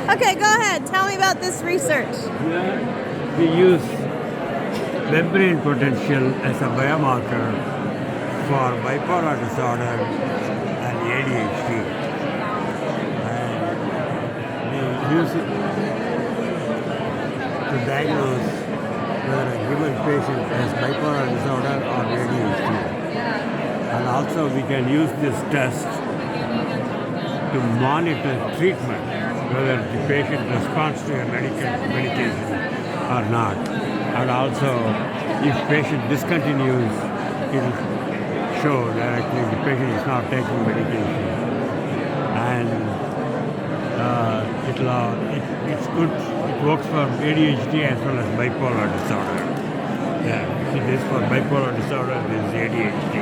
Okay, go ahead. Tell me about this research. Here we use membrane potential as a biomarker for bipolar disorder and ADHD. And we use it to diagnose whether a given patient has bipolar disorder or ADHD. And also we can use this test to monitor treatment, whether the patient responds to a medication or not. And also, if patient discontinues, it will show that actually the patient is not taking medication. And it's good, it works for ADHD as well as bipolar disorder. Yeah, see this for bipolar disorder, this is ADHD.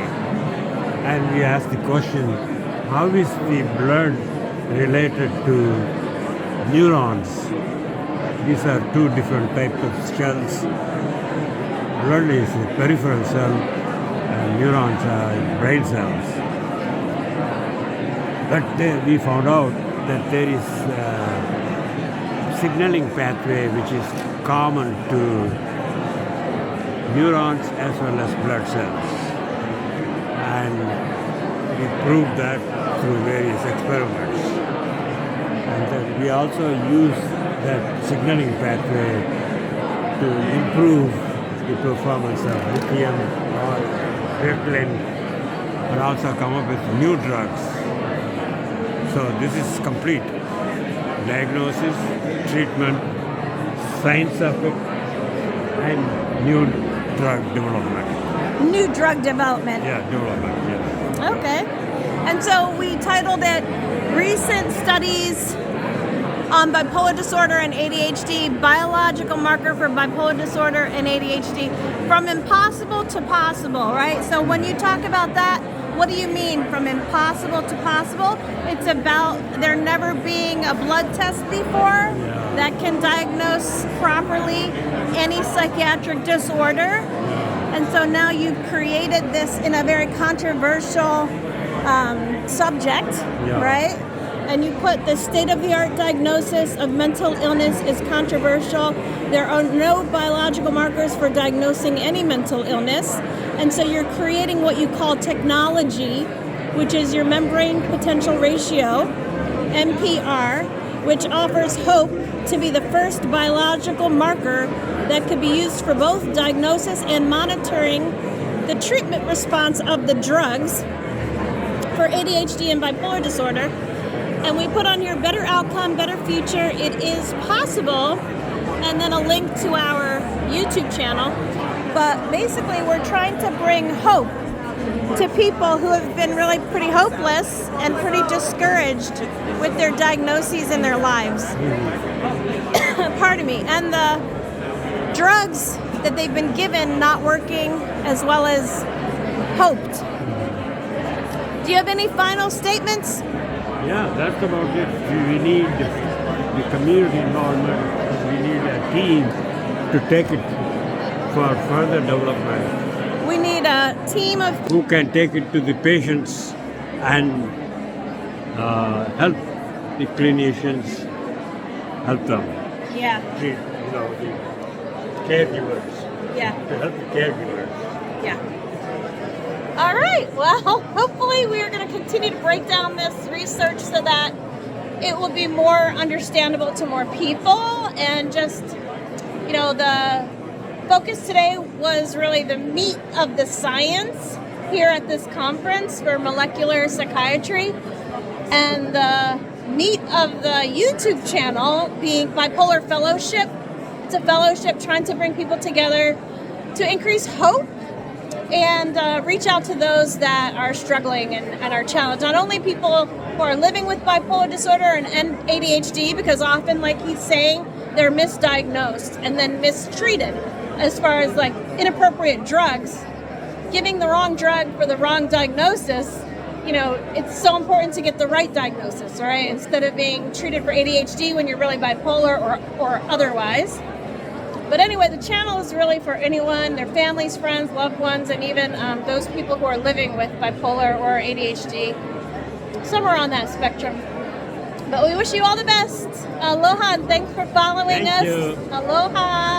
And we ask the question, how is the blood related to neurons? These are two different types of cells. Blood is a peripheral cell and neurons are brain cells. But we found out that there is a signaling pathway which is common to neurons as well as blood cells. And we proved that through various experiments. And then we also use that signaling pathway to improve the performance of lithium or Ritalin, and also come up with new drugs. So this is complete. Diagnosis, treatment, science of it, and new drug development. New drug development. Yeah, development, yes. Okay. And so we titled it Recent Studies on Bipolar Disorder and ADHD, Biological Marker for Bipolar Disorder and ADHD, from impossible to possible, right? So when you talk about that, what do you mean from impossible to possible? It's about there never being a blood test before that can diagnose properly any psychiatric disorder. And so now you've created this in a very controversial subject, right? And you put the state-of-the-art diagnosis of mental illness is controversial. There are no biological markers for diagnosing any mental illness. And so you're creating what you call technology, which is your membrane potential ratio, MPR, which offers hope to be the first biological marker that could be used for both diagnosis and monitoring the treatment response of the drugs for ADHD and bipolar disorder. And we put on here better outcome, better future. It is possible. And then a link to our YouTube channel. But basically, we're trying to bring hope to people who have been really pretty hopeless and pretty discouraged with their diagnoses in their lives. Pardon me. And the drugs that they've been given not working as well as hoped. Do you have any final statements? Yeah, that's about it. We need the community involvement. We need a team to take it for further development. We need a team of who can take it to the patients and help the clinicians, help them. Yeah. The caregivers. Yeah. To help the caregivers. Yeah. All right. Well, hopefully we are going to continue to break down this research so that it will be more understandable to more people. And just, the focus today was really the meat of the science here at this conference for molecular psychiatry. And the meat of the YouTube channel being Bipolar Fellowship. It's a fellowship trying to bring people together to increase hope and reach out to those that are struggling and are challenged. Not only people who are living with bipolar disorder and ADHD, because often, like he's saying, they're misdiagnosed and then mistreated as far as like inappropriate drugs. Giving the wrong drug for the wrong diagnosis, it's so important to get the right diagnosis, right? Instead of being treated for ADHD when you're really bipolar or otherwise. But anyway, the channel is really for anyone, their families, friends, loved ones, and even those people who are living with bipolar or ADHD, somewhere on that spectrum. But we wish you all the best. Aloha, and thanks for following Thank us. you. Aloha.